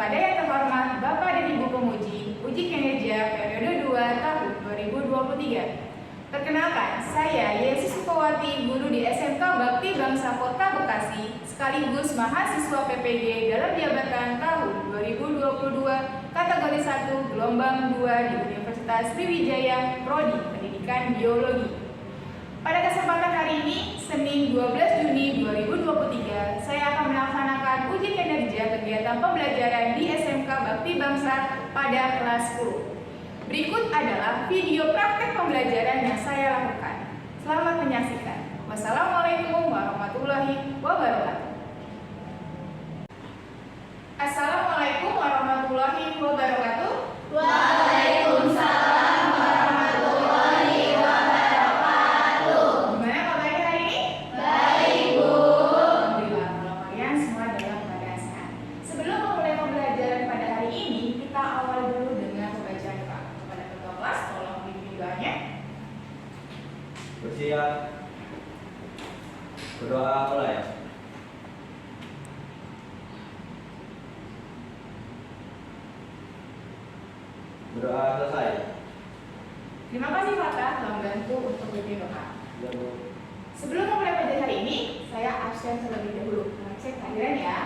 Kepada yang terhormat Bapak dan Ibu Pemuji, uji kinerja periode 2 tahun 2023. Perkenalkan, saya Yesi Sukawati, guru di SMK Bakti Bangsa Kota Bekasi, sekaligus mahasiswa PPG dalam jabatan tahun 2022, kategori 1, gelombang 2 di Universitas Sriwijaya, Prodi Pendidikan Biologi. Pada kesempatan hari ini, Senin 12 Juni 2023, saya akan melaksanakan uji kinerja kegiatan pembelajaran di SMK Bakti Bangsa pada kelas 10. Berikut adalah video praktek pembelajaran yang saya lakukan. Selamat menyaksikan. Wassalamualaikum warahmatullahi wabarakatuh. Assalamualaikum warahmatullahi wabarakatuh. Waalaikumsalam warahmatullahi wabarakatuh. Gimana kabarnya hari ini? Baik, Bu. Alhamdulillah, kalau kalian semua dalam keadaan sehat. Sebelum memulai pembelajaran pada hari ini, kita awal dulu dengan pembacaan doa. Kepada ketua kelas, tolong pimpin doanya. Bersiap. Berdoa mulai. Berdoa selesai. Terima kasih Fatah telah membantu untuk pimpin doa. Ya, Bu. Sebelum memulai pelajaran hari ini, saya absen terlebih dahulu. Cek kehadiran ya.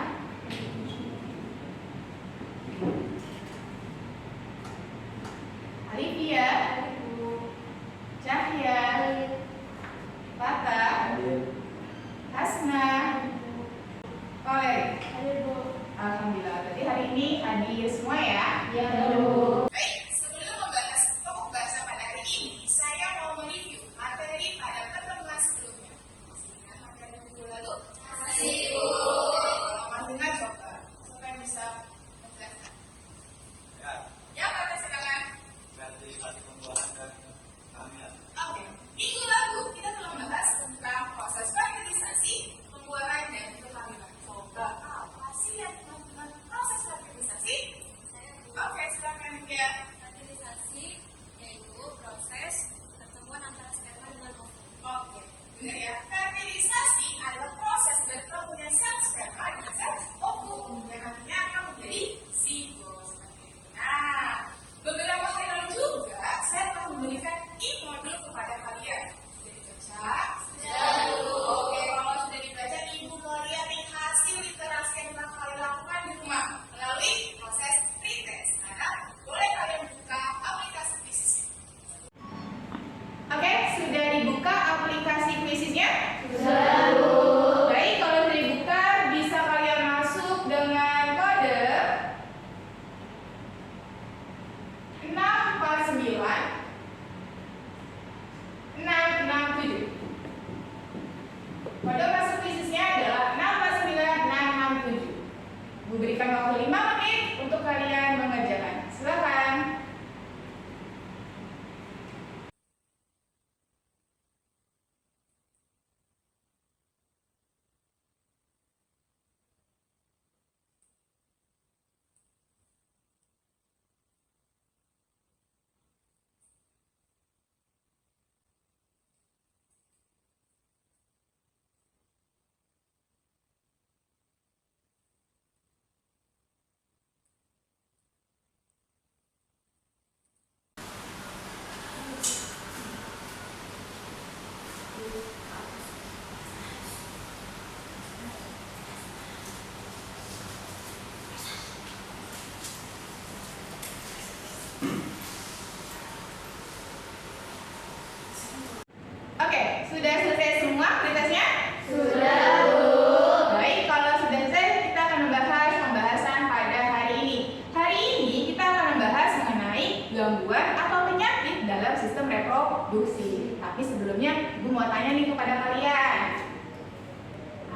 Alivia, Cahya, Fatah, Hadir. Hasna, Valeri. Alhamdulillah, berarti hari ini hadir semua ya. Ya, Bu. Baik, sebelum membahas pokok bahasa pada hari ini, saya mau mereview materi pada pertemuan sebelumnya. Masih ingat materi minggu lalu? Masih, Bu. Kalau masih ingat, coba supaya bisa menjelaskan. Ya. Ya, Pak, silakan. Sertifikasi pembuahan dan kehamilan. Oke, minggu lalu kita telah membahas tentang proses fertilisasi, pembuahan dan kehamilan. Coba apa sih yang melakukan proses fertilisasi? Oke, silakan ya. Fertilisasi yaitu proses pertemuan antara sperma dengan ovum. Oke, benar ya. Fertilisasi adalah proses bertemunya sel sperma dengan sel ovum yang nantinya akan menjadi zigot seperti itu. Nah, beberapa hari lalu juga saya telah memberikan e-modul kepada kalian. Sudah dibaca? Oke, kalau sudah dibaca, Ibu mau lihat nih hasil literasi yang telah kalian lakukan di rumah melalui proses pretest. Nah, boleh kalian buka aplikasi quiziznya. Oke, sudah dibuka aplikasi quiziznya? Baik, kalau sudah dibuka, bisa kalian masuk dengan kode 649 667. Kode masuk quiziznya adalah 649 667. Bu berikan waktu 5 menit untuk kalian mengerjakan. Silakan. Oke, sudah selesai semua pretestnya? Sudah, Bu. Baik, kalau sudah selesai, kita akan membahas pembahasan pada hari ini. Hari ini kita akan membahas mengenai gangguan atau penyakit dalam sistem reproduksi. Tapi sebelumnya, Ibu mau tanya nih kepada kalian.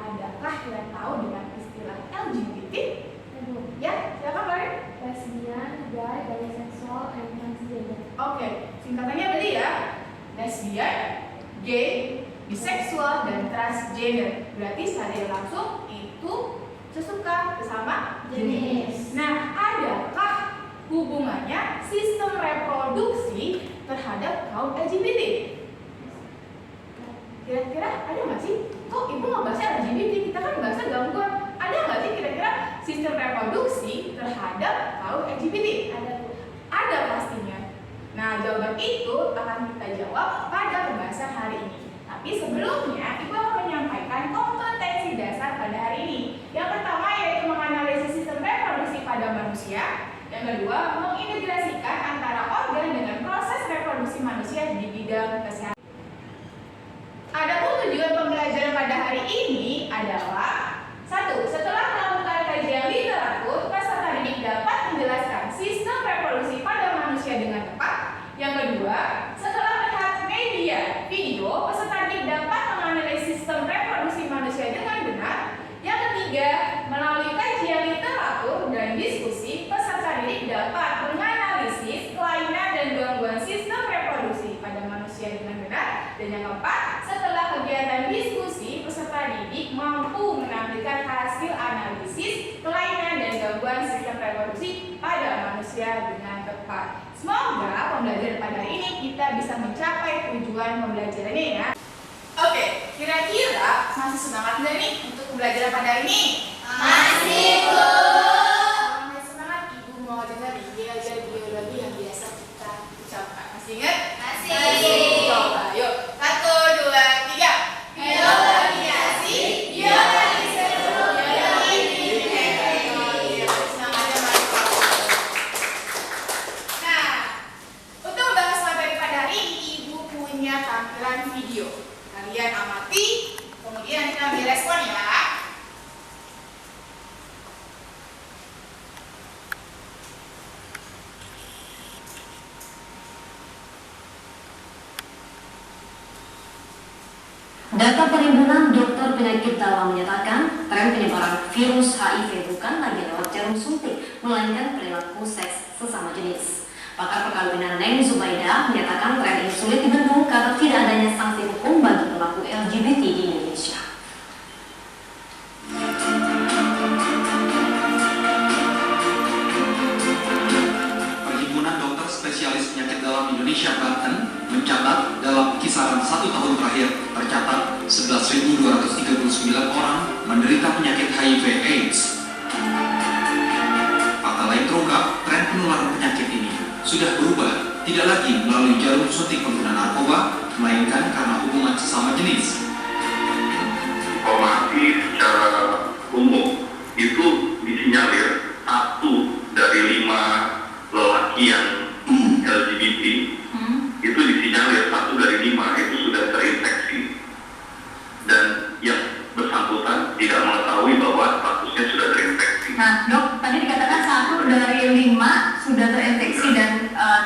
Adakah yang tahu dengan istilah LGBT? Ya, silakan Valen. Lesbian, gay, bisexual, and transgender. Oke, singkatannya berarti ya. Lesbian, gay, biseksual, dan transgender. Berarti secara langsung itu sesuka bersama Jenis. Nah, adakah hubungannya sistem reproduksi terhadap kaum LGBT? Kira-kira ada nggak sih? Kok Ibu nggak bahasnya LGBT? Kita kan bahasa gangguan. Ada nggak sih kira-kira sistem reproduksi terhadap itu akan kita jawab pada pembahasan hari ini. Tapi sebelumnya, Ibu akan menyampaikan kompetensi dasar pada hari ini. Yang pertama yaitu menganalisis sistem reproduksi pada manusia. Yang kedua, mengintegrasikan antara organ dengan proses reproduksi manusia di bidang kesehatan. Adapun tujuan pembelajaran pada hari ini adalah: 1. Setelah melakukan kajian literatur, peserta didik dapat menjelaskan sistem reproduksi pada manusia dengan tepat. Yang kedua, setelah melihat media video, peserta didik dapat menganalisis sistem reproduksi manusia dengan benar. Yang ketiga, melalui kajian literatur dan diskusi, peserta didik dapat menganalisis kelainan dan gangguan sistem reproduksi pada manusia dengan benar. Dan yang keempat, setelah kegiatan diskusi, peserta didik mampu menampilkan hasil analisis kelainan dan gangguan sistem reproduksi pada manusia dengan tepat. Semoga pembelajaran pada hari ini kita bisa mencapai tujuan pembelajarannya ya. Oke, kira-kira masih semangat nggak nih untuk pembelajaran pada hari ini? Masih, Bu. Kalau masih semangat, Ibu mau dengar ide-ide biologi yang biasa kita ucapkan. Masih ingat? Masih. Coba, yuk. 1, 2, 3. Biologi asli, biologi seru, biologi teknologi. Semangatnya mantap. Nah, untuk membahas materi pada hari ini, Ibu punya tampilan video. Kalian amati, kemudian kita ambil respon ya. Data Perhimpunan Dokter Penyakit Dalam menyatakan tren penyebaran virus HIV bukan lagi lewat jarum suntik, melainkan perilaku seks sesama jenis. Pakar perkawinan Neng Zubaida menyatakan tren ini sulit dibendung karena tidak adanya sanksi hukum bagi pelaku LGBT di Indonesia. Perhimpunan Dokter Spesialis Penyakit Dalam Indonesia Banten mencatat dalam kisaran 1 tahun terakhir tercatat 11.239 orang menderita penyakit HIV/AIDS. Fakta lain terungkap, tren penularan penyakit ini sudah berubah, tidak lagi melalui jarum suntik pengguna narkoba, melainkan karena hubungan sesama jenis. Informasi secara umum itu disinyalir 1 dari 5 lelaki yang LGBT itu disinyalir 1 dari 5 itu sudah terinfeksi, dan yang bersangkutan tidak mengetahui bahwa statusnya sudah terinfeksi. Nah, Dok, tadi dikatakan 1 dari 5 sudah terinfeksi dan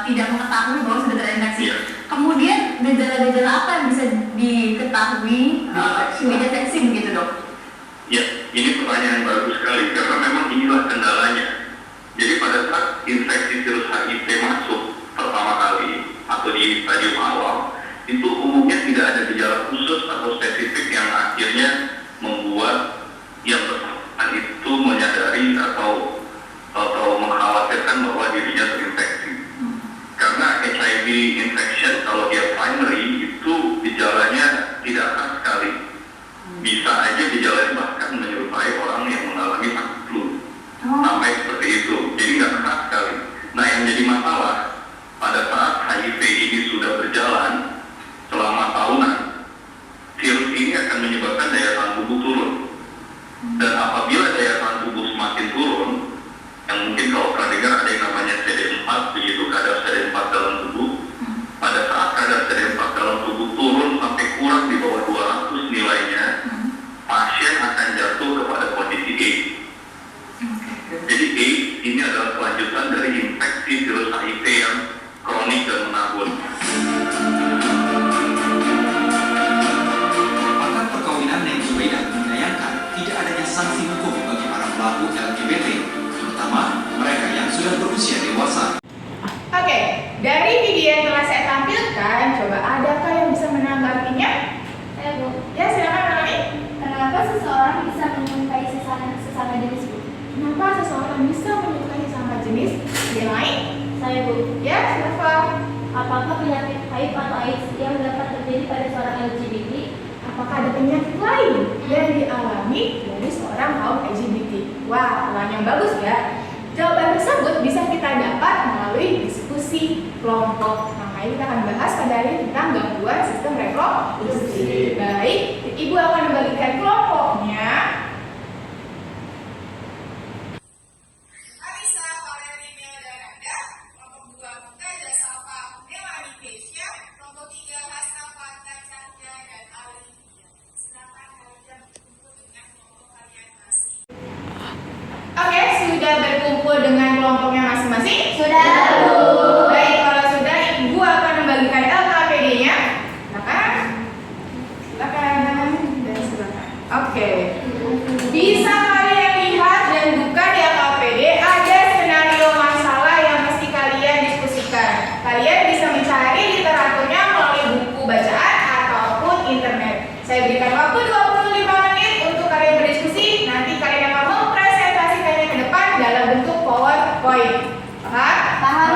tidak mengetahui bahwa sudah terinfeksi. Iya. Kemudian gejala-gejala apa yang bisa diketahui, dideteksi begitu, Dok? Ya, ini pertanyaan bagus sekali karena memang inilah kendalanya. Jadi pada saat infeksi virus HIV masuk pertama kali atau di stadium awal, itu umumnya tidak ada gejala khusus atau spesifik yang akhirnya membuat yang bersangkutan itu menyadari atau mengkhawatirkan bahwa dirinya terinfeksi. Karena HIV infection kalau dia primary itu gejalanya tidak khas sekali. Bisa aja gejalanya bahkan menyerupai orang yang mengalami sakit flu. Sampai seperti itu. Jadi nggak khas sekali. Nah, yang jadi masalah pada saat HIV ini sudah berjalan selama tahunan, virus ini akan menyebabkan daya tahan tubuh turun. Dan apabila daya tahan tubuh semakin turun, yang mungkin kalau pernah dengar ada yang namanya CD4, begitu kadar CD4 dalam tubuh. Pada saat kadar CD4 dalam tubuh turun sampai kurang di bawah 200 nilainya, pasien akan jatuh kepada kondisi AIDS. Jadi AIDS ini adalah kelanjutan dari infeksi virus HIV yang kronik dan menahun. Pakar perkawinan Neng Zubaida menyayangkan tidak adanya sanksi hukum bagi para pelaku LGBT, terutama mereka yang sudah berusia dewasa. Oke, dari video yang telah saya tampilkan, coba adakah yang bisa menanggapinya? Saya Bu, Ya, silakan Rani. kenapa seseorang bisa menyukai sesama jenis Bu? Kenapa seseorang bisa menyukai sesama jenis? Yang lain? Saya Bu, Ya, silakan. apakah penyakit HIV atau AIDS yang dapat terjadi pada seorang LGBT? Apakah ada penyakit lain yang dialami dari seorang kaum LGBT? Wah, pertanyaan bagus ya. Jawaban tersebut bisa kita dapat melalui diskusi kelompok. Makanya Nah, kita akan bahas pada hari ini tentang gangguan sistem reproduksi. Baik, Ibu akan membagikan kelompoknya. Alisa, Valeria, dan Anda. Kelompok 2, Mutaja, Salva, Melanie, Keisha. Kelompok 3, Hasnafa, Cahya, dan Alivia. Silakan kalian berkumpul dengan kelompok kalian masing. Oke, sudah berkumpul dengan kelompoknya masing-masing? Sudah. Baik, kalau sudah, Ibu akan membagikan LKPD-nya. Silakan. Dan silakan. Oke. Bisa kalian lihat dan buka di LKPD ada skenario masalah yang mesti kalian diskusikan. Kalian bisa mencari literaturnya melalui buku bacaan ataupun internet. Saya berikan waktu 25 menit untuk kalian berdiskusi. Nanti kalian akan mempresentasikannya ke depan dalam bentuk PowerPoint. Paham? Paham.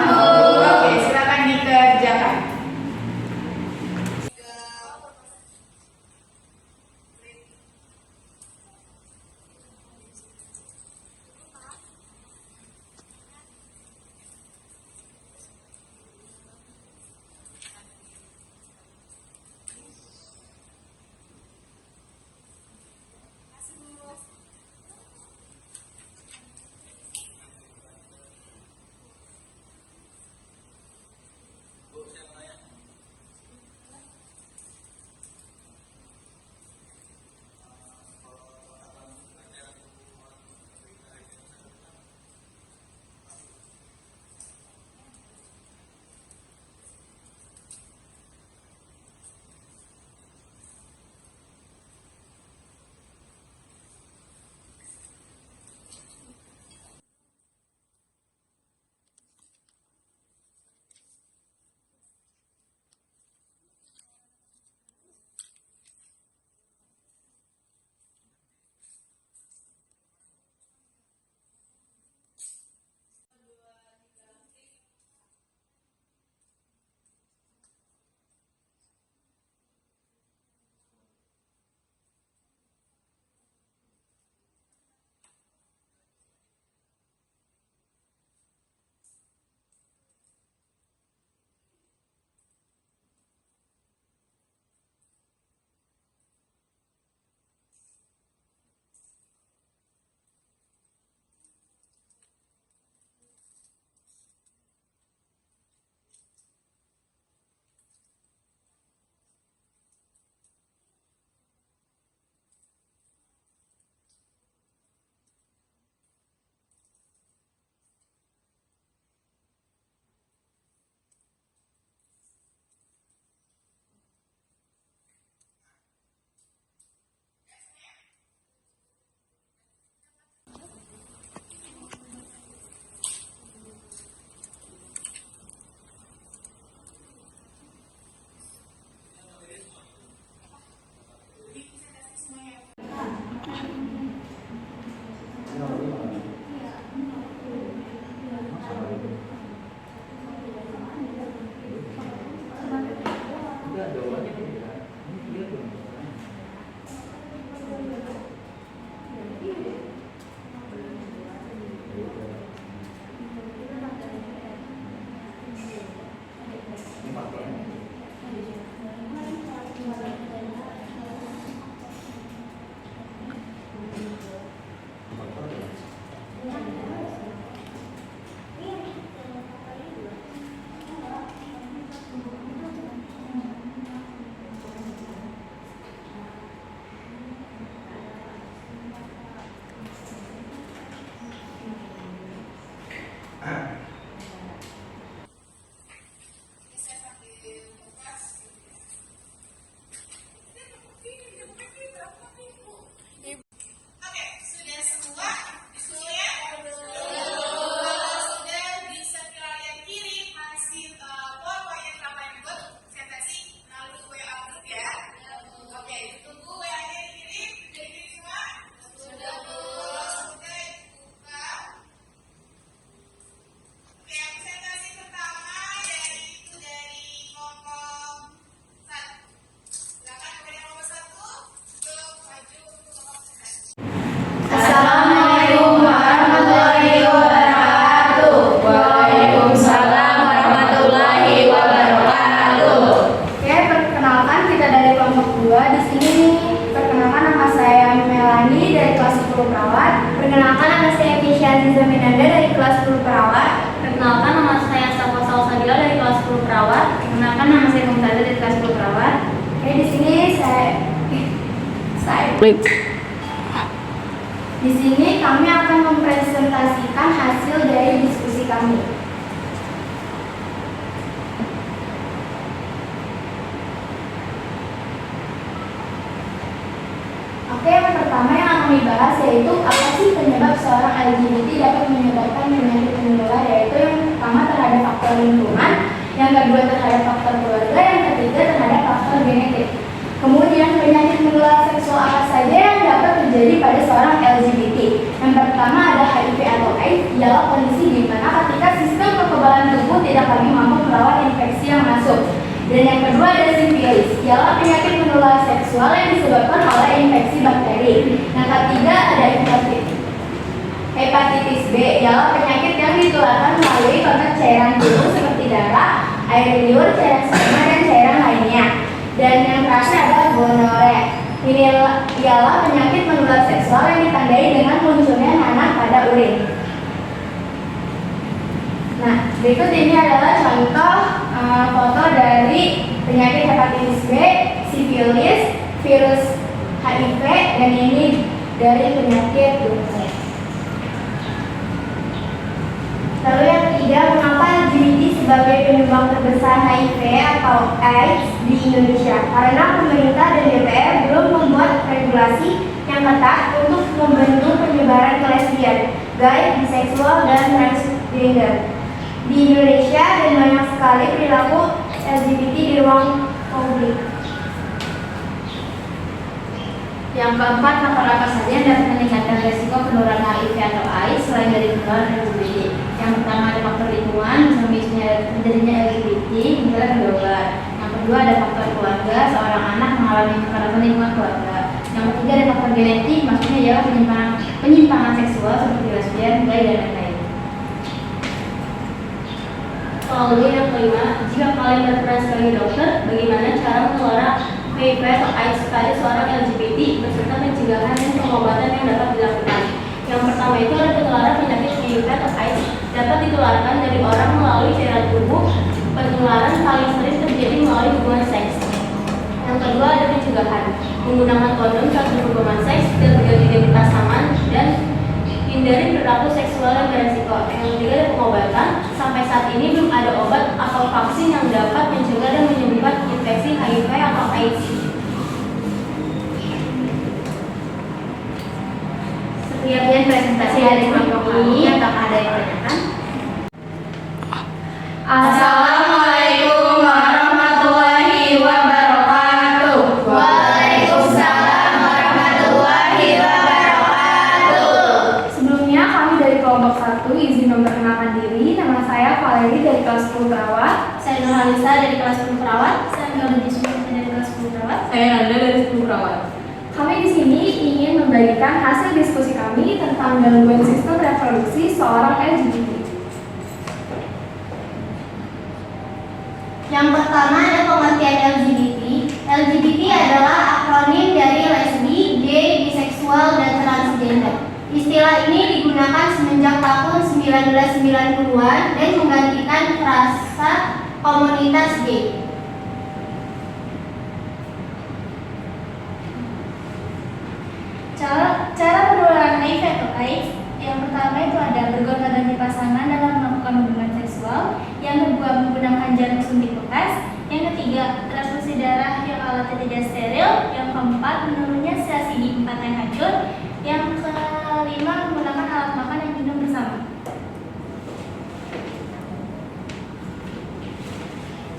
10 perawat. Perkenalkan, nama saya Kesha Aziza Menanda dari kelas 10 perawat. Perkenalkan, nama saya Safa Salsabila dari kelas 10 perawat. Perkenalkan, nama saya Mumtazah dari kelas 10 perawat. Oke, di sini di sini kami akan mempresentasikan hasil dari diskusi kami. Oke, yang pertama yang akan dibahas yaitu apa sih penyebab seorang LGBT dapat menyebabkan penyakit menular, yaitu yang pertama terhadap faktor lingkungan, yang kedua terhadap faktor keluarga, yang ketiga terhadap faktor genetik. Kemudian penyakit menular seksual apa saja yang dapat terjadi pada seorang LGBT? Yang pertama ada HIV atau AIDS, ialah kondisi di mana ketika sistem kekebalan tubuh tidak lagi mampu melawan infeksi yang masuk. Dan yang kedua ada sifilis, ialah penyakit menular seksual yang disebabkan oleh infeksi bakteri. Yang ketiga ada hepatitis B, ialah penyakit yang ditularkan melalui kontak cairan tubuh seperti darah, air liur, cairan sperma, dan cairan lainnya. Dan yang terakhir ada gonore. Ini ialah penyakit menular seksual yang ditandai dengan munculnya nanah pada urin. Nah, berikut ini adalah contoh foto dari penyakit hepatitis B, sifilis, virus HIV, dan ini dari penyakit lupus. Lalu yang ketiga, mengapa LGBT sebagai penyumbang terbesar HIV atau AIDS di Indonesia? Karena pemerintah dan DPR belum membuat regulasi yang ketat untuk membendung penyebaran lesbian, gay, biseksual, dan transgender di Indonesia, dan banyak sekali perilaku LGBT di ruang publik. Yang keempat, faktor apa saja yang dapat meningkatkan resiko penularan HIV atau AIDS selain dari penularan LGBT? Yang pertama ada faktor lingkungan, misalnya terjadinya LGBT, misalnya kedua. Yang kedua ada faktor keluarga, seorang anak mengalami kekerasan lingkungan keluarga. Yang ketiga ada faktor genetik, maksudnya ialah penyimpangan seksual seperti lesbian, gay, dan lain-lain. Lalu yang kelima, jika kalian berperan sebagai dokter, bagaimana cara mengelola HIV atau AIDS pada seorang LGBT beserta pencegahan dan pengobatan yang dapat dilakukan? Yang pertama itu ada penularan penyakit HIV atau AIDS dapat ditularkan dari orang melalui cairan tubuh. Penularan paling sering terjadi melalui hubungan seks. Yang kedua ada pencegahan, menggunakan kondom saat berhubungan seks dan berganti-ganti pasangan, dan hindari perilaku seksual yang beresiko. Yang ketiga ada pengobatan. Sampai saat ini belum ada obat atau vaksin yang dapat mencegah dan menyembuhkan infeksi HIV atau AIDS. Sekian presentasi dari kelompok kami. Apakah ada yang bertanyakan? Assalamualaikum warahmatullahi wabarakatuh. Waalaikumsalam warahmatullahi wabarakatuh. Sebelumnya kami dari kelompok 1 izin memperkenalkan diri. Nama saya Valeri dari kelas 10 perawat. Saya Nurhalisa dari kelas 10 perawat. Saya Nurhalisa dari kelas 10 perawat. Saya Nanda dari 10 perawat. Kami di sini ingin membagikan hasil diskusi kami tentang gangguan sistem reproduksi seorang LGBT. Yang pertama ada pengertian LGBT. LGBT adalah akronim dari lesbi, gay, biseksual, dan transgender. Istilah ini digunakan semenjak tahun 1990-an dan menggantikan frasa komunitas gay. Cara penularan HIV atau AIDS, yang pertama itu ada bergonta-ganti pasangan dalam melakukan hubungan seksual. Yang kedua menggunakan jarum suntik bekas. Yang ketiga transfusi darah yang alatnya tidak steril. Yang keempat menurunnya sel CD4 yang hancur. Yang kelima menggunakan alat makan yang minum bersama.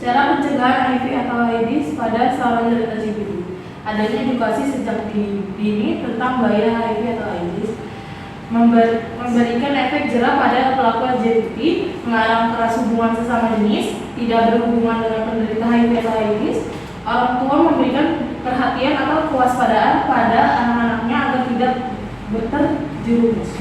Cara pencegahan HIV atau AIDS pada seorang LGBT. Adanya edukasi sejak dini tentang bahaya HIV atau AIDS, memberikan efek jerah pada pelaku LGBT, melarang keras hubungan sesama jenis, tidak berhubungan dengan penderita HIV atau AIDS. Orang tua memberikan perhatian atau kewaspadaan pada anak-anaknya agar tidak terjerumus.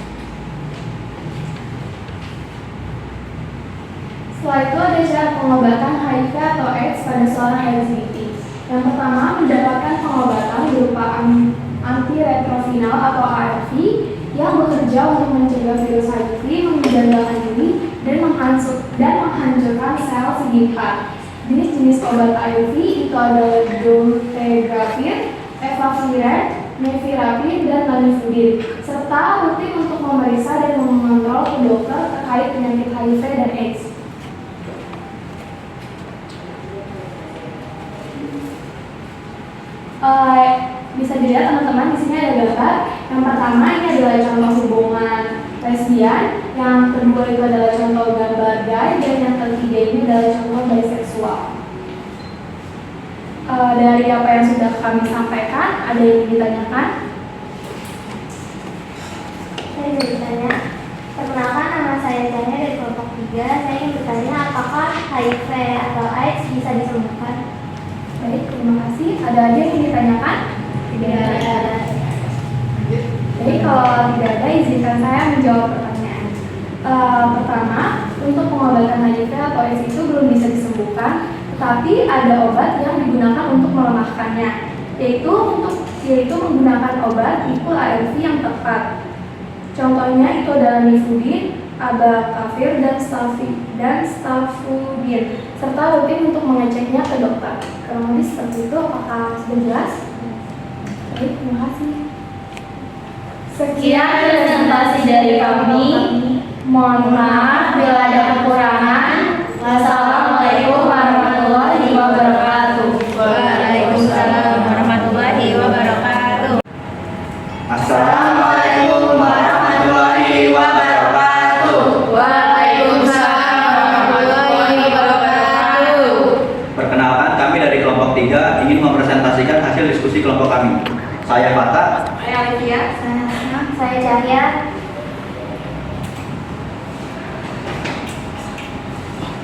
Setelah itu ada cara pengobatan HIV atau AIDS pada seorang LGBT. Yang pertama, mendapatkan pengobatan berupa antiretroviral final atau ARV yang bekerja untuk mencegah virus HIV mengendalikan diri dan menghancurkan sel segitiga. Jenis-jenis obat ARV itu adalah dolutegravir, efavirenz, nevirapin, dan lamivudin, serta rutin untuk memeriksa dan mengontrol ke dokter terkait penyakit HIV dan AIDS. Bisa dilihat teman-teman di sini ada gambar. Yang pertama ini adalah contoh hubungan lesbian, yang kedua itu adalah contoh gambar gay, dan yang ketiga ini adalah contoh biseksual. Dari apa yang sudah kami sampaikan, ada yang ingin ditanyakan? Saya ingin bertanya, perkenalkan nama saya Janya dari kelompok 3. Saya ingin bertanya apakah HIV atau AIDS bisa disembuhkan? Baik, terima kasih. Ada aja yang ingin ditanyakan? Tidak ada. Jadi kalau tidak ada, izinkan saya menjawab pertanyaan. Pertama, untuk pengobatan HIV atau AIDS itu belum bisa disembuhkan, tetapi ada obat yang digunakan untuk melemahkannya, yaitu menggunakan obat tipe ARV yang tepat. Contohnya itu adalah nifudin, abacavir, dan stavudin, serta rutin untuk mengeceknya ke dokter. Kurang lebih seperti itu. Apakah sudah jelas? Baik, terima kasih. Sekian presentasi dari kami. Mohon maaf bila ada kekurangan. Wassalamualaikum warahmatullahi wabarakatuh. Waalaikumsalam warahmatullahi wabarakatuh. Assalamualaikum warahmatullahi wabarakatuh. Waalaikumsalam warahmatullahi wabarakatuh. Perkenalkan, kami dari kelompok 3 ingin mempresentasikan hasil diskusi kelompok kami. Saya Fata. Saya Alivia. Saya Cahya.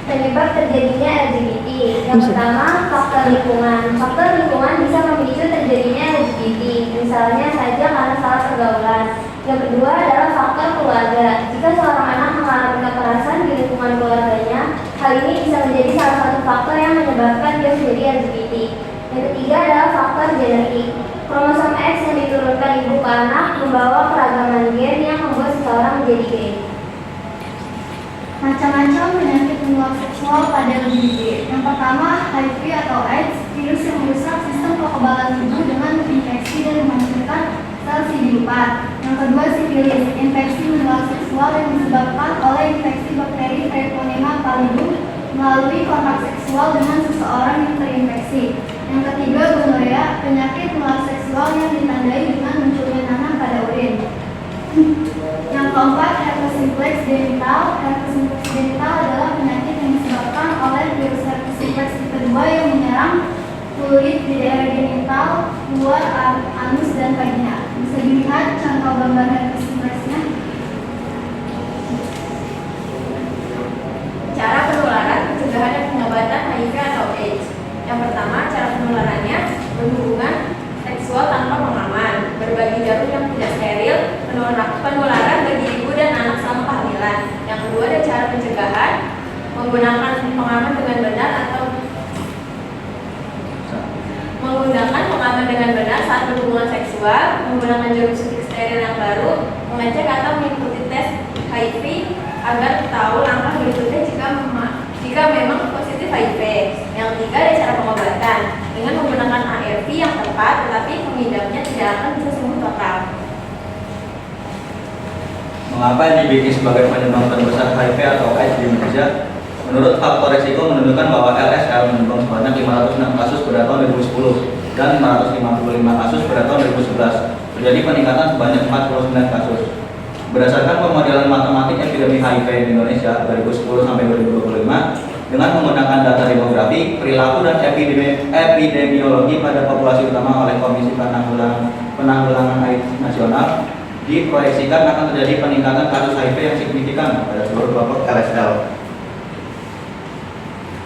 Penyebab terjadinya LGBT. Yang pertama, faktor lingkungan. Faktor lingkungan bisa memicu terjadinya LGBT, misalnya saja karena salah pergaulan. Yang kedua adalah faktor keluarga. Jika seorang anak mengalami kekerasan di lingkungan keluarganya, hal ini bisa menjadi salah satu faktor yang menyebabkan dia menjadi LGBT. Yang ketiga adalah faktor genetik. Kromosom X yang diturunkan ibu ke anak membawa keragaman gen yang membuat seseorang menjadi gay. Macam-macam penyakit menular seksual pada LGBT. Yang pertama, HIV atau AIDS, virus yang merusak sistem kekebalan tubuh dengan menginfeksi dan menghancurkan sel CD4. Yang kedua, sifilis, infeksi menular seksual yang disebabkan oleh infeksi bakteri Treponema pallidum melalui kontak seksual dengan seseorang yang terinfeksi. Yang ketiga, gonorrea, penyakit menular seksual yang ditandai dengan munculnya nanah pada urin. Yang keempat, herpes simplex genital. Herpes simplex genital adalah penyakit yang disebabkan oleh virus herpes simplex tipe 2 yang menyerang kulit di daerah genital, luar anus dan vagina. Bisa dilihat contoh gambar herpes simplexnya. Cara penularan, pencegahan dan pengobatan HIV atau AIDS. Yang pertama, cara penularannya berhubungan seksual tanpa pengaman, berbagi jarum yang tidak steril, penularan bagi ibu dan anak selama kehamilan. Yang kedua ada cara pencegahan, menggunakan pengaman dengan benar atau menggunakan pengaman dengan benar saat berhubungan seksual, menggunakan jarum suntik steril yang baru, mengecek atau mengikuti tes HIV agar tahu langkah berikutnya jika memang positif HIV. Yang ketiga ada cara pengobatan dengan menggunakan ARV yang tepat, tetapi pengidapnya tidak akan bisa sembuh total. Mengapa LGBT sebagai penyumbang terbesar HIV atau AIDS di Indonesia? Menurut faktor resiko menunjukkan bahwa LSL menyumbang sebanyak 506 kasus pada tahun 2010 dan 555 kasus pada tahun 2011. Terjadi peningkatan sebanyak 49 kasus. Berdasarkan pemodelan matematik epidemi HIV di Indonesia 2010 sampai 2025 dengan menggunakan data demografi, perilaku dan epidemiologi pada populasi utama oleh Komisi Penanggulangan AIDS Nasional, diproyeksikan akan terjadi peningkatan kasus HIV yang signifikan pada seluruh kelompok LSL.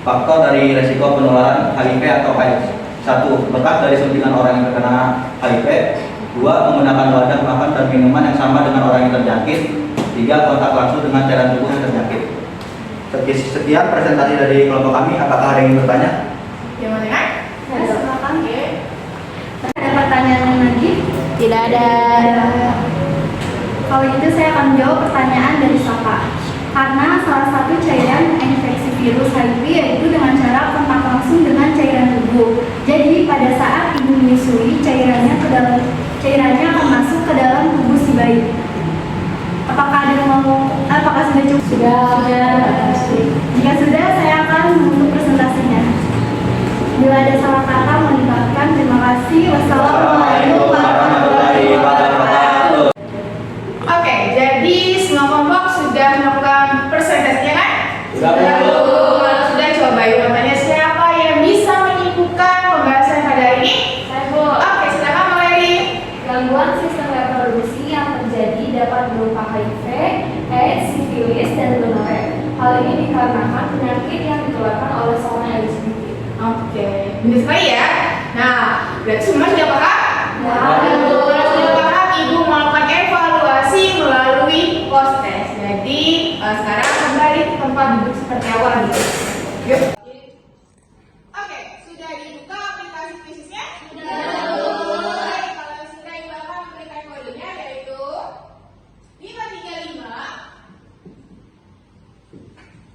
Faktor dari resiko penularan HIV atau AIDS: 1. Bekas dari suntikan orang yang terkena HIV. 2. Menggunakan wadah makan dan minuman yang sama dengan orang yang terjangkit. 3. Kontak langsung dengan cairan tubuh yang terjangkit. Sekian presentasi dari kelompok kami. Apakah ada yang ingin bertanya? Yang mana kan? Silakan. Oke. Ada pertanyaan lagi? Tidak ada. Kalau gitu saya akan menjawab pertanyaan dari Safa. Karena salah satu cairan infeksi virus HIV yaitu dengan cara kontak langsung dengan cairan tubuh. Jadi pada saat ibu menyusui, cairannya akan masuk ke dalam tubuh si bayi. Apakah sudah cukup? Sudah. Jika sudah, saya akan menutup presentasinya. Bila ada salah kata, mohon dimaafkan. Terima kasih. Wassalamualaikum warahmatullahi wabarakatuh. Oke, jadi semua kelompok sudah melakukan presentasinya kan? Sudah coba yuk bertanya siapa yang bisa menyimpulkan pembahasan pada hari ini? Saya Bu. Oke, silakan Maleri. Gangguan sistem reproduksi yang terjadi dapat berupa HIV, AIDS, sifilis, dan gonore. Hal ini dikarenakan penyakit yang ditularkan oleh seorang LGBT. Oke, benar sekali ya. Nah, berarti semua sudah paham? Kalau sudah paham, Ibu melakukan evaluasi melalui post test. Jadi sekarang kembali ke tempat duduk seperti awal gitu. Yuk. Oke, sudah dibuka aplikasi fisiknya? Sudah. Baik, kalau sudah Ibu akan memberikan kodenya yaitu 535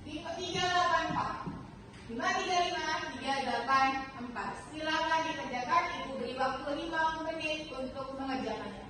5384. 535-384. Silakan dikerjakan, Ibu beri waktu 5 menit untuk mengerjakannya.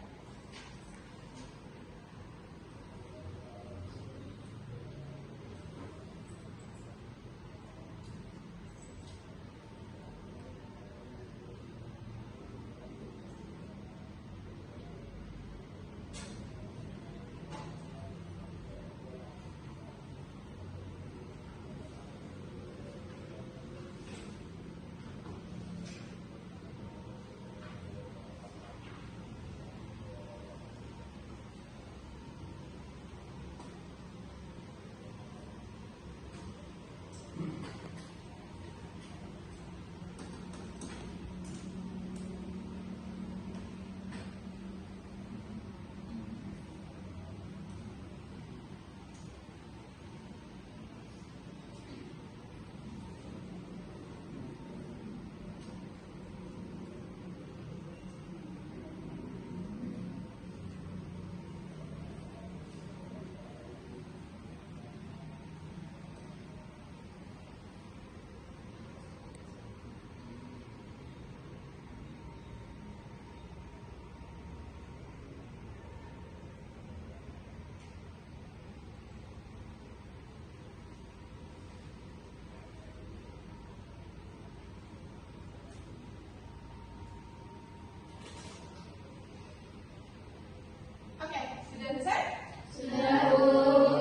Oke, sudah selesai? Sudah, Bu.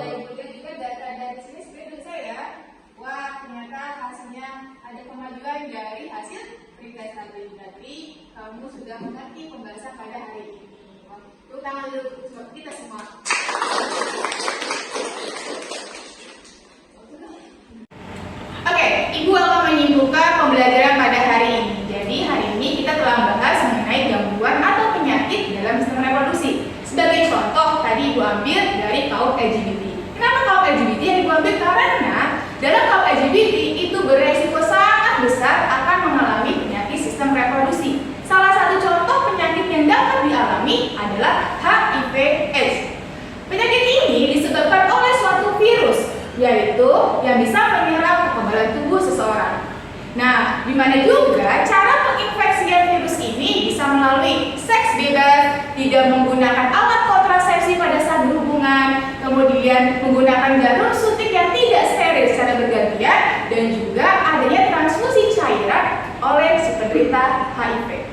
Baik, kemudian juga data dari sini sebenarnya sudah selesai ya. Wah, ternyata hasilnya ada kemajuan dari hasil pretest tadi. Berarti kamu sudah mengerti pembahasan pada hari ini. Tepuk tangan dulu untuk kita semua. Oke, Ibu akan menyimpulkan pembelajaran pada hari ini. Jadi hari ini kita telah membahas mengenai gangguan atau penyakit dalam sistem reproduksi. Sebagai contoh, tadi Ibu ambil dari kaum LGBT. Kenapa kaum LGBT yang Ibu ambil? Karena dalam kaum LGBT itu beresiko sangat besar akan mengalami penyakit sistem reproduksi. Salah satu contoh penyakit yang dapat dialami adalah HIV/AIDS. Penyakit ini disebabkan oleh suatu virus, yaitu yang bisa menyerang kekebalan tubuh seseorang. Nah, di mana juga cara penginfeksian virus ini bisa melalui seks bebas, tidak menggunakan alat kontrasepsi pada saat berhubungan, kemudian menggunakan jarum suntik yang tidak steril secara bergantian, dan juga adanya transfusi cairan oleh si penderita HIV.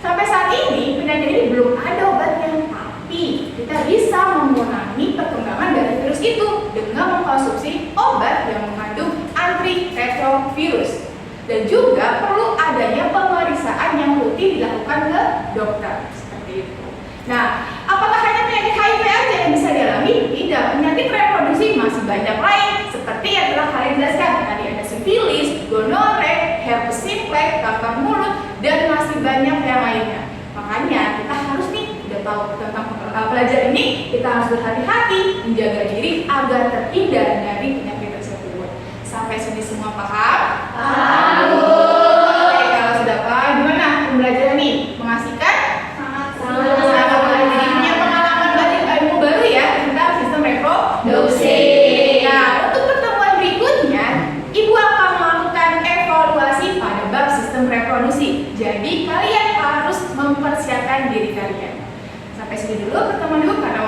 Sampai saat ini, penyakit ini belum ada obatnya, tapi kita bisa mengurangi perkembangan dari virus itu dengan mengkonsumsi obat yang mengandung antiretrovirus. Dan juga perlu adanya pemeriksaan yang rutin dilakukan ke dokter, seperti itu. Nah, apakah hanya penyakit HIV aja yang bisa dialami? Tidak, penyakit reproduksi masih banyak lain, seperti yang telah kalian jelaskan. Tadi ada sifilis, gonore, herpes simplex, kanker mulut, dan masih banyak yang lainnya. Makanya kita harus udah tahu tentang pelajaran ini, kita harus berhati-hati menjaga diri agar terhindar dari penyakit tersebut. Sampai sini semua paham? Paham. Oke, kalau sudah paham, gimana pembelajaran ini? Mengasihkan? Sangat. lainnya. Sampai sini dulu pertemuan ibu karena